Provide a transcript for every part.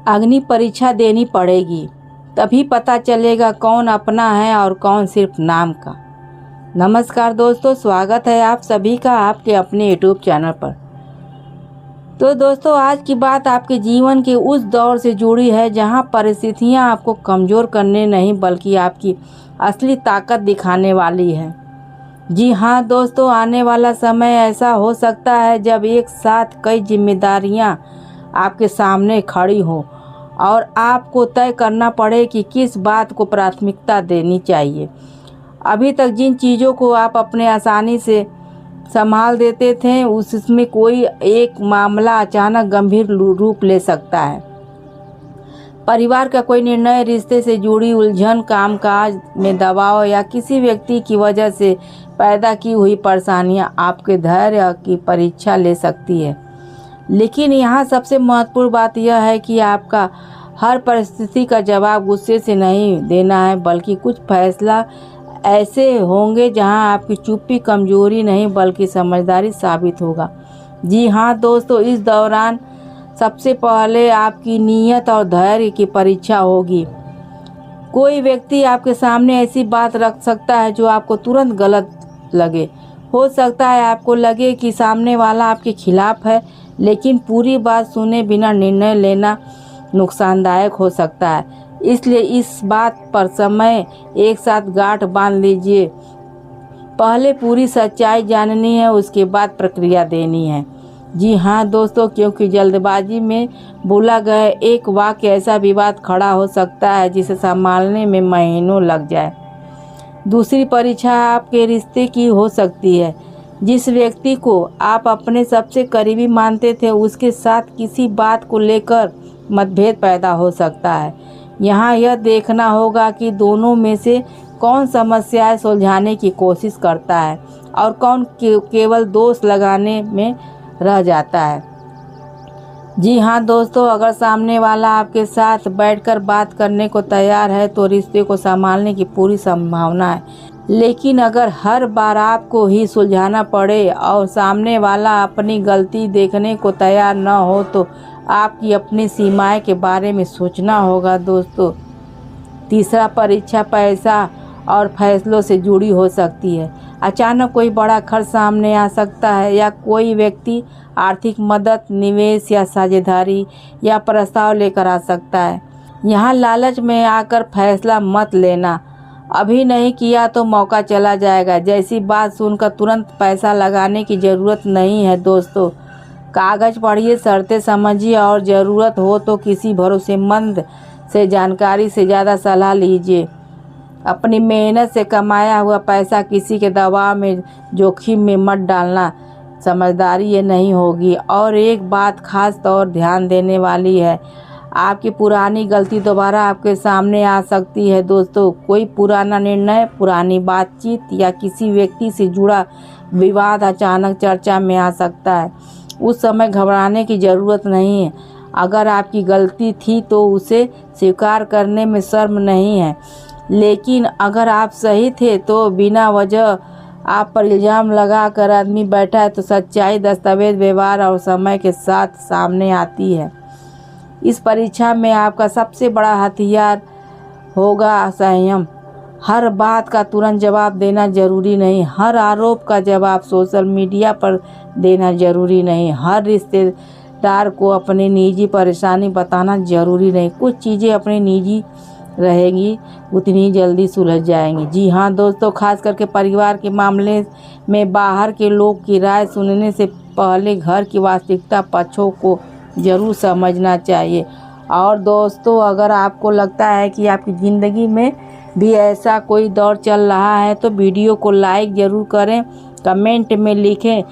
अग्नि परीक्षा देनी पड़ेगी, तभी पता चलेगा कौन अपना है और कौन सिर्फ नाम का। नमस्कार दोस्तों, स्वागत है आप सभी का आपके अपने यूट्यूब चैनल पर। तो दोस्तों, आज की बात आपके जीवन के उस दौर से जुड़ी है जहां परिस्थितियां आपको कमज़ोर करने नहीं बल्कि आपकी असली ताकत दिखाने वाली है। जी हाँ दोस्तों, आने वाला समय ऐसा हो सकता है जब एक साथ कई जिम्मेदारियां आपके सामने खड़ी हों और आपको तय करना पड़े कि किस बात को प्राथमिकता देनी चाहिए। अभी तक जिन चीज़ों को आप अपने आसानी से संभाल देते थे, उसमें कोई एक मामला अचानक गंभीर रूप ले सकता है। परिवार का कोई निर्णय, रिश्ते से जुड़ी उलझन, कामकाज में दबाव या किसी व्यक्ति की वजह से पैदा की हुई परेशानियां आपके धैर्य की परीक्षा ले सकती है। लेकिन यहाँ सबसे महत्वपूर्ण बात यह है कि आपका हर परिस्थिति का जवाब गुस्से से नहीं देना है, बल्कि कुछ फैसला ऐसे होंगे जहाँ आपकी चुप्पी कमजोरी नहीं बल्कि समझदारी साबित होगा। जी हाँ दोस्तों, इस दौरान सबसे पहले आपकी नीयत और धैर्य की परीक्षा होगी। कोई व्यक्ति आपके सामने ऐसी बात रख सकता है जो आपको तुरंत गलत लगे। हो सकता है आपको लगे कि सामने वाला आपके खिलाफ है, लेकिन पूरी बात सुने बिना निर्णय लेना नुकसानदायक हो सकता है। इसलिए इस बात पर समय एक साथ गांठ बांध लीजिए। पहले पूरी सच्चाई जाननी है, उसके बाद प्रक्रिया देनी है। जी हाँ दोस्तों, क्योंकि जल्दबाजी में बोला गया एक वाक्य ऐसा विवाद खड़ा हो सकता है जिसे संभालने में महीनों लग जाए। दूसरी परीक्षा आपके रिश्ते की हो सकती है। जिस व्यक्ति को आप अपने सबसे करीबी मानते थे, उसके साथ किसी बात को लेकर मतभेद पैदा हो सकता है। यहाँ यह देखना होगा कि दोनों में से कौन समस्याएं सुलझाने की कोशिश करता है और कौन केवल दोष लगाने में रह जाता है। जी हाँ दोस्तों, अगर सामने वाला आपके साथ बैठकर बात करने को तैयार है तो रिश्ते को संभालने की पूरी संभावना है। लेकिन अगर हर बार आपको ही सुलझाना पड़े और सामने वाला अपनी गलती देखने को तैयार न हो तो आपकी अपनी सीमाएं के बारे में सोचना होगा दोस्तों। तीसरा परीक्षा पैसा और फैसलों से जुड़ी हो सकती है। अचानक कोई बड़ा खर्च सामने आ सकता है या कोई व्यक्ति आर्थिक मदद, निवेश या साझेदारी या प्रस्ताव लेकर आ सकता है। यहाँ लालच में आकर फैसला मत लेना। अभी नहीं किया तो मौका चला जाएगा जैसी बात सुनकर तुरंत पैसा लगाने की ज़रूरत नहीं है दोस्तों। कागज़ पढ़िए, शर्तें समझिए और ज़रूरत हो तो किसी भरोसेमंद से जानकारी से ज़्यादा सलाह लीजिए। अपनी मेहनत से कमाया हुआ पैसा किसी के दबाव में, जोखिम में मत डालना। समझदारी ये नहीं होगी। और एक बात खास तौर ध्यान देने वाली है, आपकी पुरानी गलती दोबारा आपके सामने आ सकती है दोस्तों। कोई पुराना निर्णय, पुरानी बातचीत या किसी व्यक्ति से जुड़ा विवाद अचानक चर्चा में आ सकता है। उस समय घबराने की ज़रूरत नहीं है। अगर आपकी गलती थी तो उसे स्वीकार करने में शर्म नहीं है, लेकिन अगर आप सही थे तो बिना वजह आप पर इल्ज़ाम लगा कर आदमी बैठा है तो सच्चाई दस्तावेज, व्यवहार और समय के साथ सामने आती है। इस परीक्षा में आपका सबसे बड़ा हथियार होगा संयम। हर बात का तुरंत जवाब देना जरूरी नहीं। हर आरोप का जवाब सोशल मीडिया पर देना जरूरी नहीं। हर रिश्तेदार को अपनी निजी परेशानी बताना जरूरी नहीं। कुछ चीज़ें अपनी निजी रहेंगी, उतनी जल्दी सुलझ जाएंगी। जी हाँ दोस्तों, खास करके परिवार के मामले में बाहर के लोग की राय सुनने से पहले घर की वास्तविकता पक्षों को ज़रूर समझना चाहिए। और दोस्तों, अगर आपको लगता है कि आपकी ज़िंदगी में भी ऐसा कोई दौर चल रहा है तो वीडियो को लाइक ज़रूर करें, कमेंट में लिखें,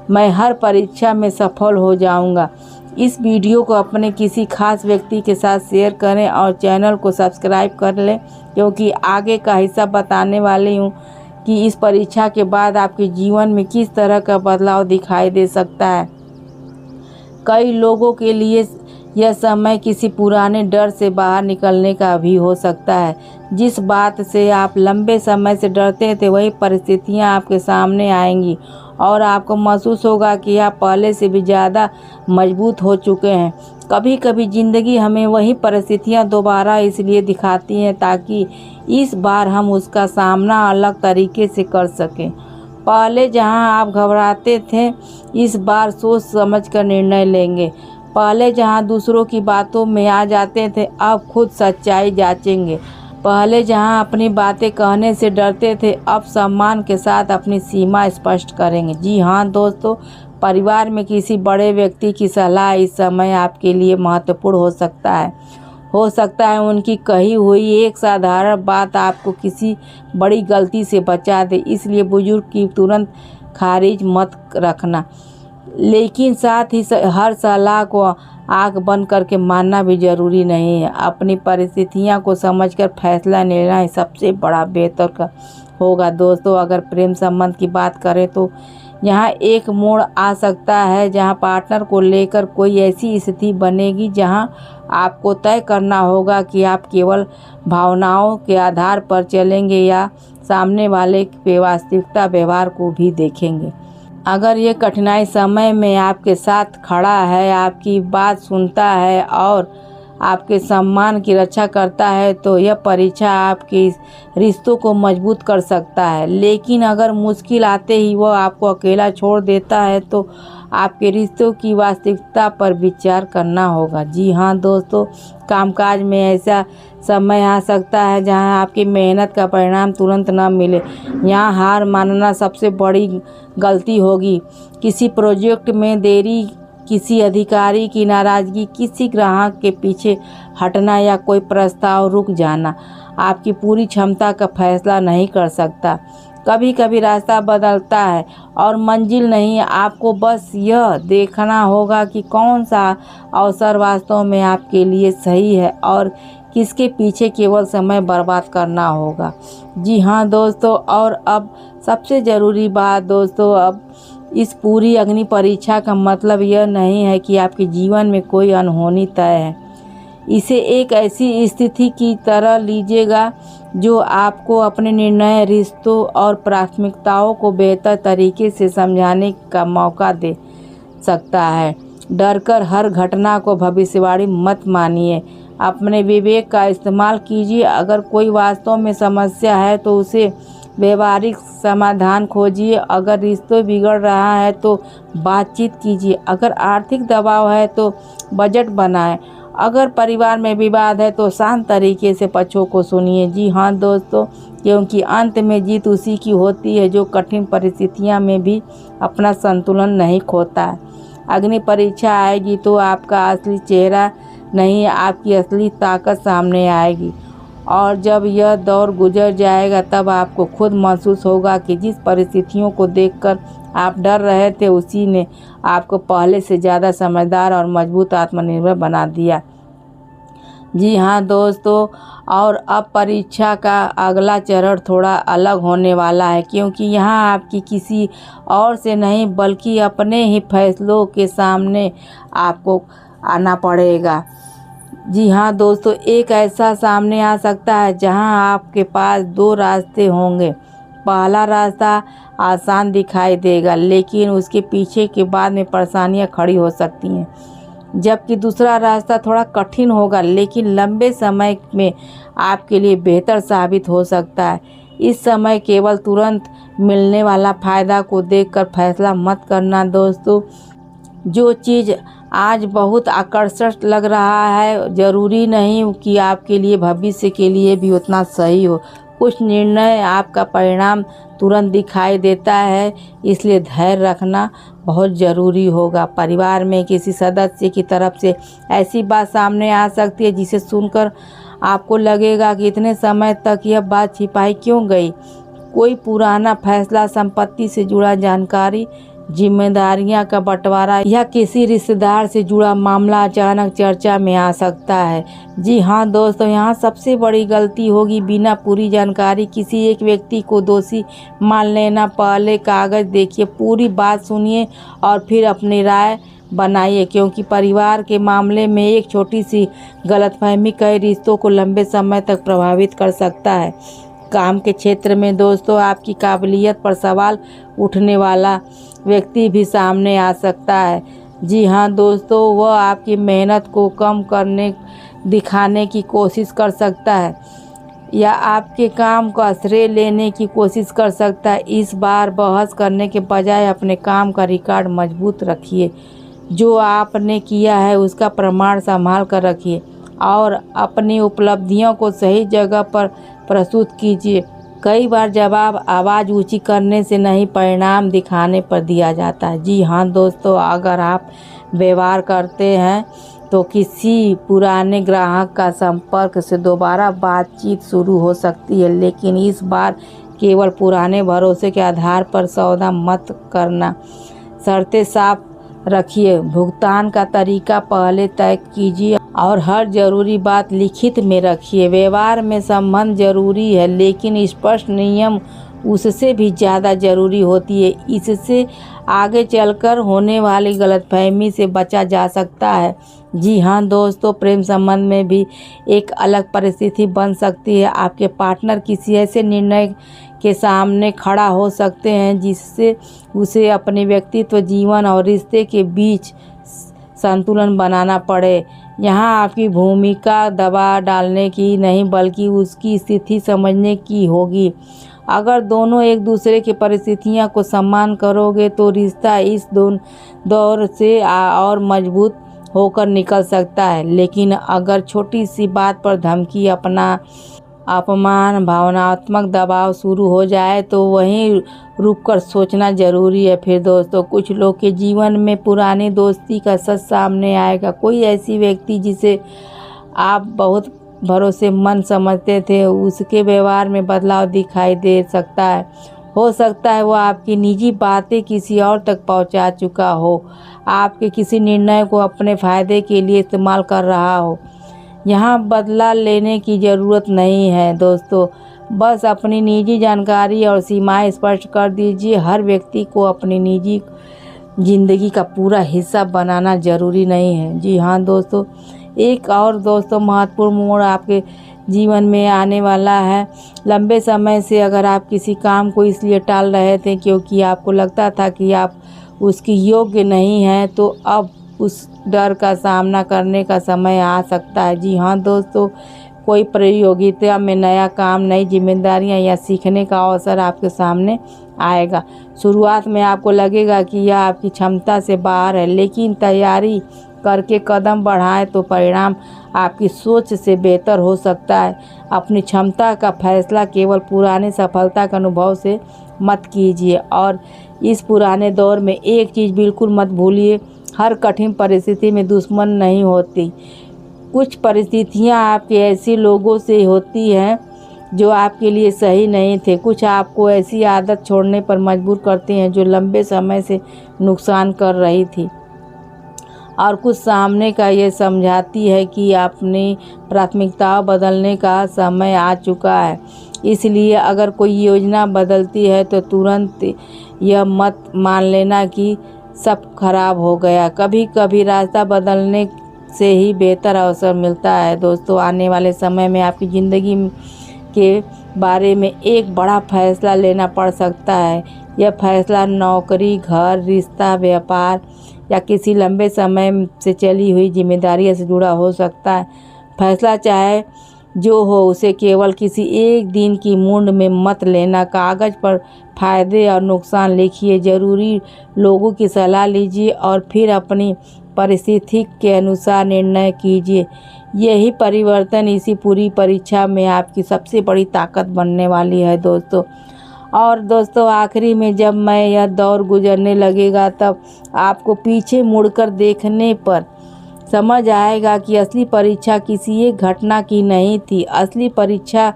मैं हर परीक्षा में सफल हो जाऊंगा। इस वीडियो को अपने किसी खास व्यक्ति के साथ शेयर करें और चैनल को सब्सक्राइब कर लें, क्योंकि आगे का हिस्सा बताने वाली हूँ कि इस परीक्षा के बाद आपके जीवन में किस तरह का बदलाव दिखाई दे सकता है। कई लोगों के लिए यह समय किसी पुराने डर से बाहर निकलने का भी हो सकता है। जिस बात से आप लंबे समय से डरते थे वही परिस्थितियां आपके सामने आएंगी और आपको महसूस होगा कि आप पहले से भी ज़्यादा मजबूत हो चुके हैं। कभी कभी ज़िंदगी हमें वही परिस्थितियाँ दोबारा इसलिए दिखाती हैं ताकि इस बार हम उसका सामना अलग तरीके से कर सकें। पहले जहां आप घबराते थे, इस बार सोच समझ कर निर्णय लेंगे। पहले जहां दूसरों की बातों में आ जाते थे, अब खुद सच्चाई जांचेंगे। पहले जहां अपनी बातें कहने से डरते थे, अब सम्मान के साथ अपनी सीमा स्पष्ट करेंगे। जी हाँ दोस्तों, परिवार में किसी बड़े व्यक्ति की सलाह इस समय आपके लिए महत्वपूर्ण हो सकता है उनकी कही हुई एक साधारण बात आपको किसी बड़ी गलती से बचा दे, इसलिए बुजुर्ग की तुरंत खारिज मत रखना। लेकिन साथ ही हर सलाह को आंख बंद करके मानना भी ज़रूरी नहीं है। अपनी परिस्थितियां को समझकर फैसला लेना ही सबसे बड़ा बेहतर होगा। दोस्तों, अगर प्रेम संबंध की बात करें तो यहाँ एक मोड़ आ सकता है जहाँ पार्टनर को लेकर कोई ऐसी स्थिति बनेगी जहाँ आपको तय करना होगा कि आप केवल भावनाओं के आधार पर चलेंगे या सामने वाले के वास्तविकता व्यवहार को भी देखेंगे। अगर ये कठिनाई समय में आपके साथ खड़ा है, आपकी बात सुनता है और आपके सम्मान की रक्षा करता है, तो यह परीक्षा आपके रिश्तों को मजबूत कर सकता है। लेकिन अगर मुश्किल आते ही वह आपको अकेला छोड़ देता है, तो आपके रिश्तों की वास्तविकता पर विचार करना होगा। जी हाँ दोस्तों, कामकाज में ऐसा समय आ सकता है जहां आपकी मेहनत का परिणाम तुरंत न मिले। यहाँ हार मानना सबसे बड़ी गलती होगी। किसी प्रोजेक्ट में देरी, किसी अधिकारी की नाराज़गी, किसी ग्राहक के पीछे हटना या कोई प्रस्ताव रुक जाना आपकी पूरी क्षमता का फैसला नहीं कर सकता। कभी कभी रास्ता बदलता है और मंजिल नहीं। आपको बस यह देखना होगा कि कौन सा अवसर वास्तव में आपके लिए सही है और किसके पीछे केवल समय बर्बाद करना होगा। जी हाँ दोस्तों, और अब सबसे ज़रूरी बात दोस्तों, अब इस पूरी अग्नि परीक्षा का मतलब यह नहीं है कि आपके जीवन में कोई अनहोनी तय है। इसे एक ऐसी स्थिति की तरह लीजिएगा जो आपको अपने निर्णय, रिश्तों और प्राथमिकताओं को बेहतर तरीके से समझाने का मौका दे सकता है। डरकर हर घटना को भविष्यवाणी मत मानिए, अपने विवेक का इस्तेमाल कीजिए। अगर कोई वास्तव में समस्या है तो उसे व्यवहारिक समाधान खोजिए। अगर रिश्तों बिगड़ रहा है तो बातचीत कीजिए। अगर आर्थिक दबाव है तो बजट बनाएं। अगर परिवार में विवाद है तो शांत तरीके से पक्षों को सुनिए। जी हाँ दोस्तों, क्योंकि अंत में जीत उसी की होती है जो कठिन परिस्थितियों में भी अपना संतुलन नहीं खोता है। अग्नि परीक्षा आएगी तो आपका असली चेहरा नहीं, आपकी असली ताकत सामने आएगी। और जब यह दौर गुजर जाएगा तब आपको खुद महसूस होगा कि जिस परिस्थितियों को देखकर आप डर रहे थे, उसी ने आपको पहले से ज़्यादा समझदार और मजबूत आत्मनिर्भर बना दिया। जी हाँ दोस्तों, और अब परीक्षा का अगला चरण थोड़ा अलग होने वाला है, क्योंकि यहाँ आपकी किसी और से नहीं बल्कि अपने ही फैसलों के सामने आपको आना पड़ेगा। जी हाँ दोस्तों, एक ऐसा सामने आ सकता है जहां आपके पास दो रास्ते होंगे। पहला रास्ता आसान दिखाई देगा, लेकिन उसके पीछे के बाद में परेशानियां खड़ी हो सकती हैं। जबकि दूसरा रास्ता थोड़ा कठिन होगा, लेकिन लंबे समय में आपके लिए बेहतर साबित हो सकता है। इस समय केवल तुरंत मिलने वाला फ़ायदा को देखकर फैसला मत करना दोस्तों। जो चीज़ आज बहुत आकर्षक लग रहा है, ज़रूरी नहीं कि आपके लिए भविष्य के लिए भी उतना सही हो। कुछ निर्णय आपका परिणाम तुरंत दिखाई देता है, इसलिए धैर्य रखना बहुत ज़रूरी होगा। परिवार में किसी सदस्य की तरफ से ऐसी बात सामने आ सकती है जिसे सुनकर आपको लगेगा कि इतने समय तक यह बात छिपाई क्यों गई। कोई पुराना फैसला, संपत्ति से जुड़ा जानकारी, जिम्मेदारियां का बंटवारा या किसी रिश्तेदार से जुड़ा मामला अचानक चर्चा में आ सकता है। जी हाँ दोस्तों, यहाँ सबसे बड़ी गलती होगी बिना पूरी जानकारी किसी एक व्यक्ति को दोषी मान लेना। पहले कागज देखिए, पूरी बात सुनिए और फिर अपनी राय बनाइए, क्योंकि परिवार के मामले में एक छोटी सी गलतफहमी कई रिश्तों को लंबे समय तक प्रभावित कर सकता है। काम के क्षेत्र में दोस्तों, आपकी काबिलियत पर सवाल उठने वाला व्यक्ति भी सामने आ सकता है। जी हाँ दोस्तों, वह आपकी मेहनत को कम करने दिखाने की कोशिश कर सकता है या आपके काम का श्रेय लेने की कोशिश कर सकता है। इस बार बहस करने के बजाय अपने काम का रिकॉर्ड मजबूत रखिए। जो आपने किया है उसका प्रमाण संभाल कर रखिए और अपनी उपलब्धियों को सही जगह पर प्रस्तुत कीजिए। कई बार जवाब आवाज़ ऊंची करने से नहीं, परिणाम दिखाने पर दिया जाता है। जी हाँ दोस्तों, अगर आप व्यवहार करते हैं तो किसी पुराने ग्राहक का संपर्क से दोबारा बातचीत शुरू हो सकती है, लेकिन इस बार केवल पुराने भरोसे के आधार पर सौदा मत करना। शर्तें साफ रखिए, भुगतान का तरीका पहले तय कीजिए और हर जरूरी बात लिखित में रखिए। व्यवहार में संबंध जरूरी है, लेकिन स्पष्ट नियम उससे भी ज़्यादा ज़रूरी होती है। इससे आगे चलकर होने वाली गलतफहमी से बचा जा सकता है। जी हाँ दोस्तों, प्रेम संबंध में भी एक अलग परिस्थिति बन सकती है। आपके पार्टनर किसी ऐसे निर्णय के सामने खड़ा हो सकते हैं जिससे उसे अपने व्यक्तित्व, जीवन और रिश्ते के बीच संतुलन बनाना पड़े। यहाँ आपकी भूमिका दबाव डालने की नहीं, बल्कि उसकी स्थिति समझने की होगी। अगर दोनों एक दूसरे की परिस्थितियों को सम्मान करोगे तो रिश्ता इस दौर से और मजबूत होकर निकल सकता है। लेकिन अगर छोटी सी बात पर धमकी, अपमान, भावनात्मक दबाव शुरू हो जाए तो वहीं रुककर सोचना ज़रूरी है। फिर दोस्तों, कुछ लोग के जीवन में पुरानी दोस्ती का सच सामने आएगा। कोई ऐसी व्यक्ति जिसे आप बहुत भरोसेमंद समझते थे, उसके व्यवहार में बदलाव दिखाई दे सकता है। हो सकता है वो आपकी निजी बातें किसी और तक पहुंचा चुका हो, आपके किसी निर्णय को अपने फ़ायदे के लिए इस्तेमाल कर रहा हो। यहाँ बदला लेने की ज़रूरत नहीं है दोस्तों, बस अपनी निजी जानकारी और सीमाएं स्पष्ट कर दीजिए। हर व्यक्ति को अपनी निजी ज़िंदगी का पूरा हिस्सा बनाना ज़रूरी नहीं है। जी हाँ दोस्तों, एक और दोस्तों महत्वपूर्ण मोड़ आपके जीवन में आने वाला है। लंबे समय से अगर आप किसी काम को इसलिए टाल रहे थे क्योंकि आपको लगता था कि आप उसकी योग्य नहीं हैं, तो अब उस डर का सामना करने का समय आ सकता है। जी हाँ दोस्तों, कोई प्रतियोगिता में नया काम, नई जिम्मेदारियां या सीखने का अवसर आपके सामने आएगा। शुरुआत में आपको लगेगा कि यह आपकी क्षमता से बाहर है, लेकिन तैयारी करके कदम बढ़ाएं तो परिणाम आपकी सोच से बेहतर हो सकता है। अपनी क्षमता का फैसला केवल पुराने सफलता के अनुभव से मत कीजिए। और इस पुराने दौर में एक चीज़ बिल्कुल मत भूलिए, हर कठिन परिस्थिति में दुश्मन नहीं होती। कुछ परिस्थितियां आपके ऐसे लोगों से होती हैं जो आपके लिए सही नहीं थे। कुछ आपको ऐसी आदत छोड़ने पर मजबूर करते हैं जो लंबे समय से नुकसान कर रही थी, और कुछ सामने का ये समझाती है कि अपनी प्राथमिकताएं बदलने का समय आ चुका है। इसलिए अगर कोई योजना बदलती है तो तुरंत यह मत मान लेना कि सब खराब हो गया। कभी कभी रास्ता बदलने से ही बेहतर अवसर मिलता है। दोस्तों, आने वाले समय में आपकी ज़िंदगी के बारे में एक बड़ा फैसला लेना पड़ सकता है। यह फैसला नौकरी, घर, रिश्ता, व्यापार या किसी लंबे समय से चली हुई जिम्मेदारी से जुड़ा हो सकता है। फैसला चाहे जो हो, उसे केवल किसी एक दिन की मूड में मत लेना। कागज़ पर फायदे और नुकसान लिखिए, ज़रूरी लोगों की सलाह लीजिए और फिर अपनी परिस्थिति के अनुसार निर्णय कीजिए। यही परिवर्तन इसी पूरी परीक्षा में आपकी सबसे बड़ी ताकत बनने वाली है दोस्तों। और दोस्तों, आखिरी में जब मैं यह दौर गुजरने लगेगा तब आपको पीछे मुड़कर देखने पर समझ आएगा कि असली परीक्षा किसी एक घटना की नहीं थी। असली परीक्षा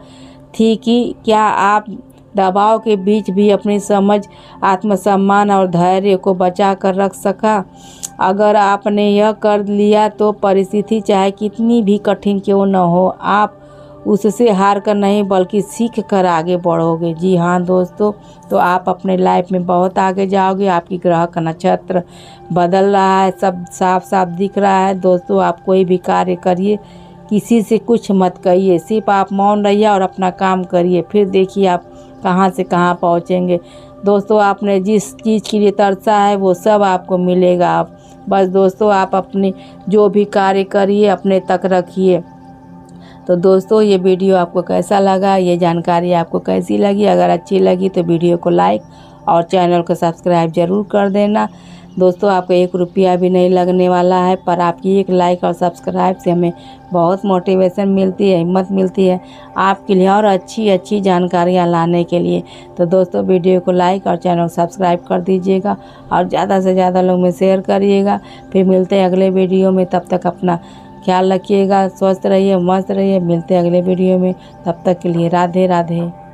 थी कि क्या आप दबाव के बीच भी अपनी समझ, आत्मसम्मान और धैर्य को बचा कर रख सका। अगर आपने यह कर लिया तो परिस्थिति चाहे कितनी भी कठिन क्यों न हो, आप उससे हार कर नहीं बल्कि सीख कर आगे बढ़ोगे। जी हाँ दोस्तों, तो आप अपने लाइफ में बहुत आगे जाओगे। आपकी ग्रह का नक्षत्र बदल रहा है, सब साफ साफ दिख रहा है। दोस्तों, आप कोई भी कार्य करिए, किसी से कुछ मत कहिए, सिर्फ आप मौन रहिए और अपना काम करिए, फिर देखिए आप कहाँ से कहाँ पहुँचेंगे। दोस्तों, आपने जिस चीज़ के लिए तरसा है वो सब आपको मिलेगा। आप बस दोस्तों आप अपने जो भी कार्य करिए अपने तक रखिए। तो दोस्तों ये वीडियो आपको कैसा लगा, ये जानकारी आपको कैसी लगी? अगर अच्छी लगी तो वीडियो को लाइक और चैनल को सब्सक्राइब ज़रूर कर देना। दोस्तों आपको 1 रुपया भी नहीं लगने वाला है, पर आपकी एक लाइक और सब्सक्राइब से हमें बहुत मोटिवेशन मिलती है, हिम्मत मिलती है आपके लिए और अच्छी जानकारियाँ लाने के लिए। तो दोस्तों वीडियो को लाइक और चैनल को सब्सक्राइब कर दीजिएगा और ज़्यादा से ज़्यादा लोग में शेयर करिएगा। फिर मिलते हैं अगले वीडियो में, तब तक अपना ख्याल रखिएगा, स्वस्थ रहिए, मस्त रहिए। मिलते हैं अगले वीडियो में, तब तक के लिए राधे राधे।